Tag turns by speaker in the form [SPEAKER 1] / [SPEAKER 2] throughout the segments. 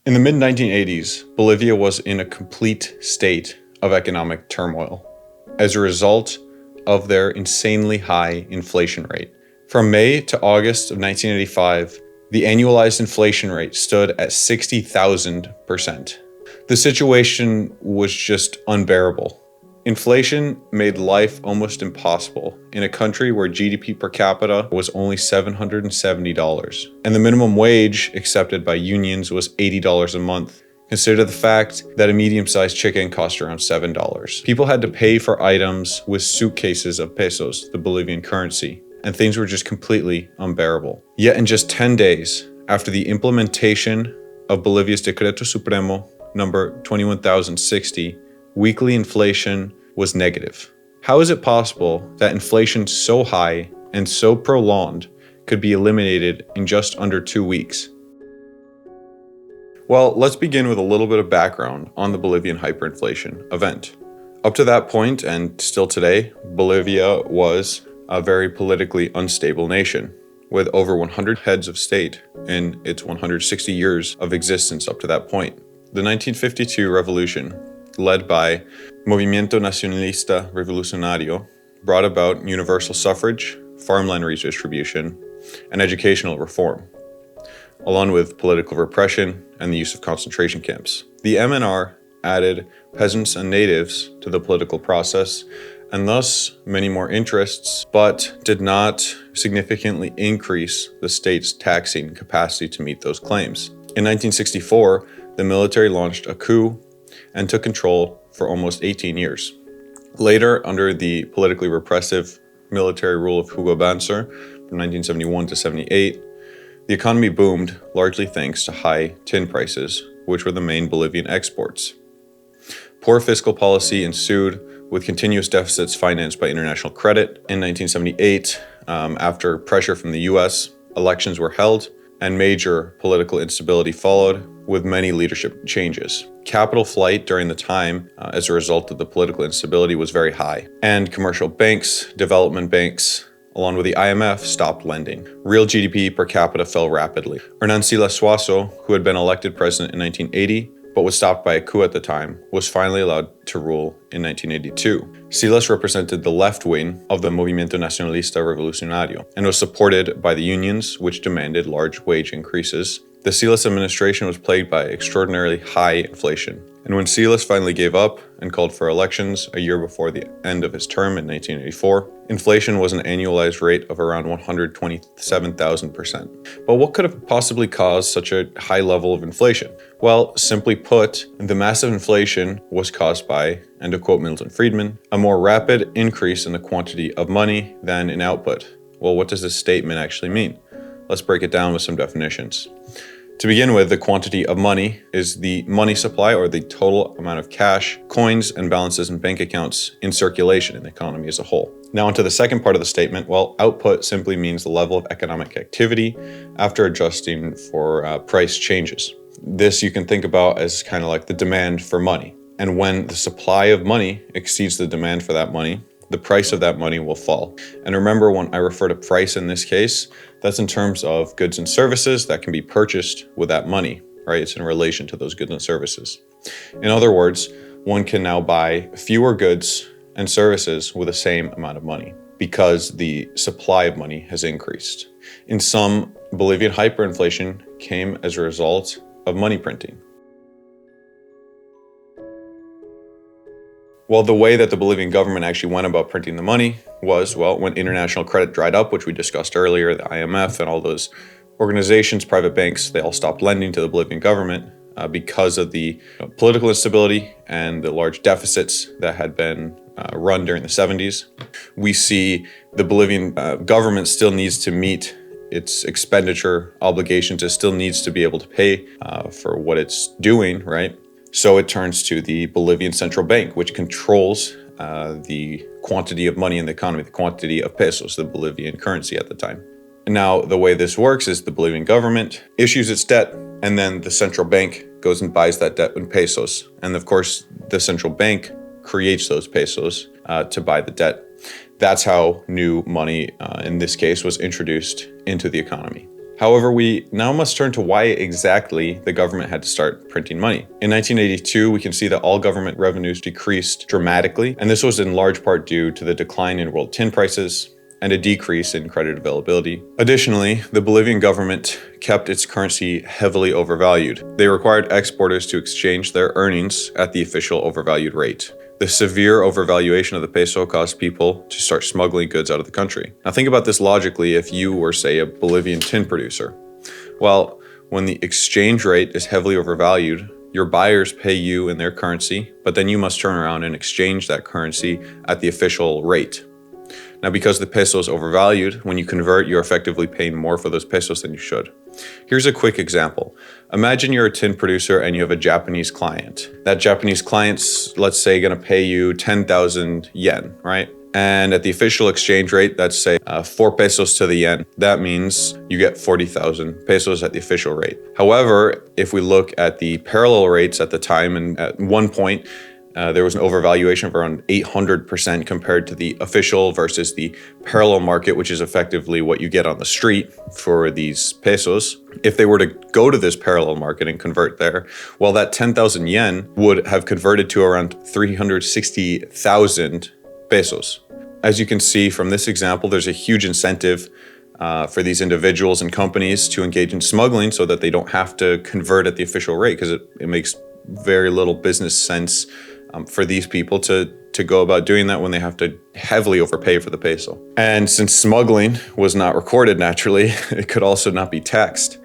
[SPEAKER 1] In the mid-1980s, Bolivia was in a complete state of economic turmoil as a result of their insanely high inflation rate. From May to August of 1985, the annualized inflation rate stood at 60,000%. The situation was just unbearable. Inflation made life almost impossible in a country where GDP per capita was only $770, and the minimum wage accepted by unions was $80 a month. Consider the fact that a medium-sized chicken cost around $7. People had to pay for items with suitcases of pesos, the Bolivian currency, and things were just completely unbearable. Yet in just 10 days after the implementation of Bolivia's Decreto Supremo number 21,060, weekly inflation was negative. How is it possible that inflation so high and so prolonged could be eliminated in just under 2 weeks? Well, let's begin with a little bit of background on the Bolivian hyperinflation event. Up to that point, and still today, Bolivia was a very politically unstable nation, with over 100 heads of state in its 160 years of existence up to that point. The 1952 revolution, led by Movimiento Nacionalista Revolucionario, brought about universal suffrage, farmland redistribution, and educational reform, along with political repression and the use of concentration camps. The MNR added peasants and natives to the political process, and thus many more interests, but did not significantly increase the state's taxing capacity to meet those claims. In 1964, the military launched a coup and took control for almost 18 years. Later, under the politically repressive military rule of Hugo Banzer from 1971 to 78, the economy boomed largely thanks to high tin prices, which were the main Bolivian exports. Poor fiscal policy ensued, with continuous deficits financed by international credit. In 1978, after pressure from the US, elections were held and major political instability followed, with many leadership changes. Capital flight during the time, as a result of the political instability, was very high, and commercial banks, development banks, along with the IMF, stopped lending. Real GDP per capita fell rapidly. Hernan Silas Suazo, who had been elected president in 1980, but was stopped by a coup at the time, was finally allowed to rule in 1982. Silas represented the left wing of the Movimiento Nacionalista Revolucionario and was supported by the unions, which demanded large wage increases. The Silas administration was plagued by extraordinarily high inflation, and when Silas finally gave up and called for elections a year before the end of his term in 1984, inflation was an annualized rate of around 127,000%. But what could have possibly caused such a high level of inflation? Well, simply put, the massive inflation was caused by, and to quote Milton Friedman, a more rapid increase in the quantity of money than in output. Well, what does this statement actually mean? Let's break it down with some definitions. To begin with, the quantity of money is the money supply, or the total amount of cash, coins, and balances in bank accounts in circulation in the economy as a whole. Now onto the second part of the statement. Well, output simply means the level of economic activity after adjusting for price changes. This you can think about as kind of like the demand for money. And when the supply of money exceeds the demand for that money, the price of that money will fall. And remember, when I refer to price in this case, that's in terms of goods and services that can be purchased with that money, right? It's in relation to those goods and services. In other words, one can now buy fewer goods and services with the same amount of money because the supply of money has increased. In sum, Bolivian hyperinflation came as a result of money printing. Well, the way that the Bolivian government actually went about printing the money was, well, when international credit dried up, which we discussed earlier, the IMF and all those organizations, private banks, they all stopped lending to the Bolivian government because of the political instability and the large deficits that had been run during the 70s. We see the Bolivian government still needs to meet its expenditure obligations. It still needs to be able to pay for what it's doing, right? So it turns to the Bolivian central bank, which controls the quantity of money in the economy, the quantity of pesos, the Bolivian currency at the time. Now, the way this works is the Bolivian government issues its debt, and then the central bank goes and buys that debt in pesos. And of course, the central bank creates those pesos to buy the debt. That's how new money, in this case, was introduced into the economy. However, we now must turn to why exactly the government had to start printing money. In 1982, we can see that all government revenues decreased dramatically, and this was in large part due to the decline in world tin prices and a decrease in credit availability. Additionally, the Bolivian government kept its currency heavily overvalued. They required exporters to exchange their earnings at the official overvalued rate. The severe overvaluation of the peso caused people to start smuggling goods out of the country. Now think about this logically if you were, say, a Bolivian tin producer. Well, when the exchange rate is heavily overvalued, your buyers pay you in their currency, but then you must turn around and exchange that currency at the official rate. Now, because the peso is overvalued, when you convert, you're effectively paying more for those pesos than you should. Here's a quick example. Imagine you're a tin producer and you have a Japanese client. That Japanese client's, let's say, going to pay you 10,000 yen, right? And at the official exchange rate, that's say 4 pesos to the yen. That means you get 40,000 pesos at the official rate. However, if we look at the parallel rates at the time, and at one point, there was an overvaluation of around 800% compared to the official versus the parallel market, which is effectively what you get on the street for these pesos. If they were to go to this parallel market and convert there, well, that 10,000 yen would have converted to around 360,000 pesos. As you can see from this example, there's a huge incentive for these individuals and companies to engage in smuggling so that they don't have to convert at the official rate, because it makes very little business sense for these people to go about doing that when they have to heavily overpay for the peso. And since smuggling was not recorded naturally, it could also not be taxed,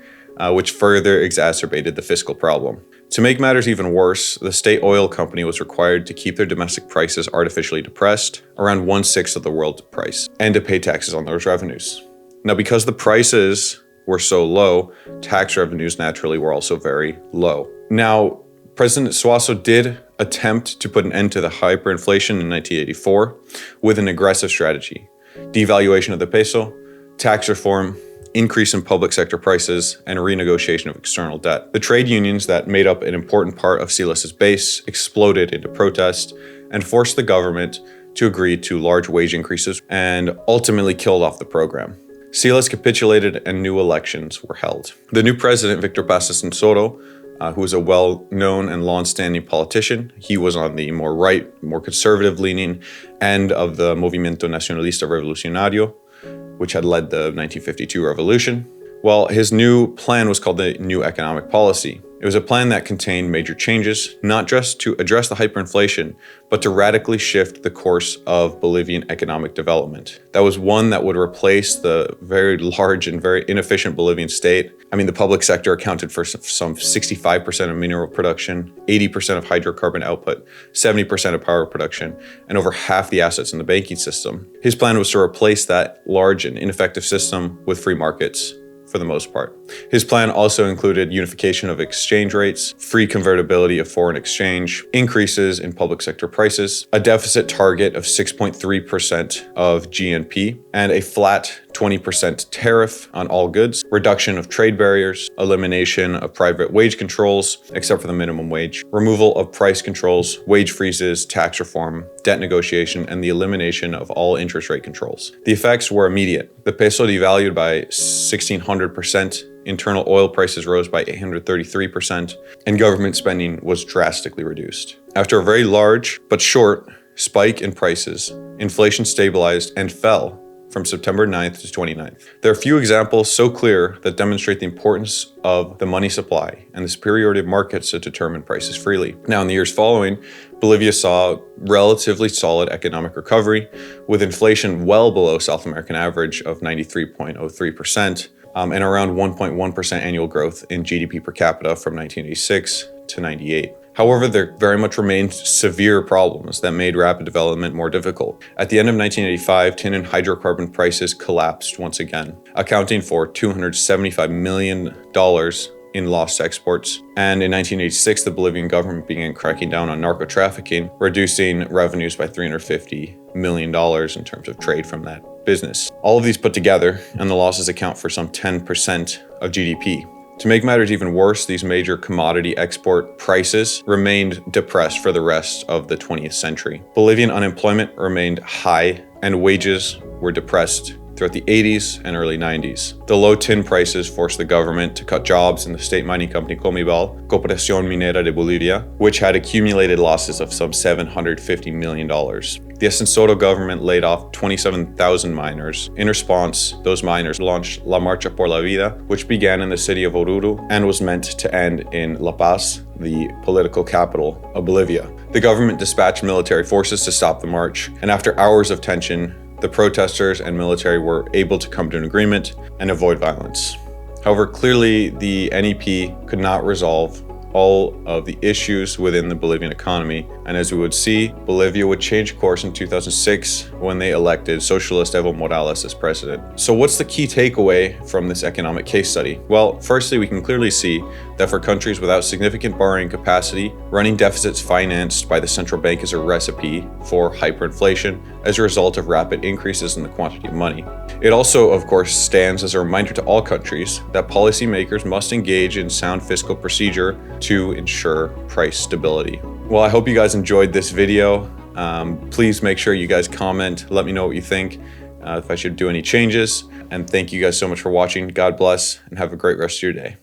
[SPEAKER 1] which further exacerbated the fiscal problem. To make matters even worse, the state oil company was required to keep their domestic prices artificially depressed, around 1/6 of the world price, and to pay taxes on those revenues. Now, because the prices were so low, tax revenues naturally were also very low. Now, President Suaso did attempt to put an end to the hyperinflation in 1984 with an aggressive strategy: devaluation of the peso, tax reform, increase in public sector prices, and renegotiation of external debt. The trade unions that made up an important part of Silas's base exploded into protest and forced the government to agree to large wage increases and ultimately killed off the program. Silas capitulated and new elections were held. The new president, Victor Pasas Soto, who was a well-known and long-standing politician. He was on the more right, more conservative-leaning end of the Movimiento Nacionalista Revolucionario, which had led the 1952 revolution. Well, his new plan was called the New Economic Policy. It was a plan that contained major changes, not just to address the hyperinflation, but to radically shift the course of Bolivian economic development. That was one that would replace the very large and very inefficient Bolivian state. I mean, the public sector accounted for some 65% of mineral production, 80% of hydrocarbon output, 70% of power production, and over half the assets in the banking system. His plan was to replace that large and ineffective system with free markets, for the most part. His plan also included unification of exchange rates, free convertibility of foreign exchange, increases in public sector prices, a deficit target of 6.3% of GNP, and a flat 20% tariff on all goods, reduction of trade barriers, elimination of private wage controls, except for the minimum wage, removal of price controls, wage freezes, tax reform, debt negotiation, and the elimination of all interest rate controls. The effects were immediate. The peso devalued by 1,600%, internal oil prices rose by 833%, and government spending was drastically reduced. After a very large but short spike in prices, inflation stabilized and fell from September 9th to 29th. There are few examples so clear that demonstrate the importance of the money supply and the superiority of markets to determine prices freely. Now, in the years following, Bolivia saw relatively solid economic recovery, with inflation well below South American average of 93.03%, and around 1.1% annual growth in GDP per capita from 1986 to 98. However, there very much remained severe problems that made rapid development more difficult. At the end of 1985, tin and hydrocarbon prices collapsed once again, accounting for $275 million in lost exports. And in 1986, the Bolivian government began cracking down on narco-trafficking, reducing revenues by $350 million in terms of trade from that business. All of these put together, and the losses account for some 10% of GDP. To make matters even worse, these major commodity export prices remained depressed for the rest of the 20th century. Bolivian unemployment remained high, and wages were depressed throughout the 80s and early 90s. The low tin prices forced the government to cut jobs in the state mining company Comibal, Cooperación Minera de Bolivia, which had accumulated losses of some $750 million. The Ascensodo government laid off 27,000 miners. In response, those miners launched La Marcha por la Vida, which began in the city of Oruro and was meant to end in La Paz, the political capital of Bolivia. The government dispatched military forces to stop the march, and after hours of tension, the protesters and military were able to come to an agreement and avoid violence. However, clearly the NEP could not resolve all of the issues within the Bolivian economy, and as we would see, Bolivia would change course in 2006 when they elected Socialist Evo Morales as president. So what's the key takeaway from this economic case study? Well, firstly, we can clearly see that for countries without significant borrowing capacity, running deficits financed by the central bank is a recipe for hyperinflation as a result of rapid increases in the quantity of money. It also, of course, stands as a reminder to all countries that policymakers must engage in sound fiscal procedure to ensure price stability. Well, I hope you guys enjoyed this video. Please make sure you guys comment, let me know what you think, if I should do any changes. And thank you guys so much for watching. God bless and have a great rest of your day.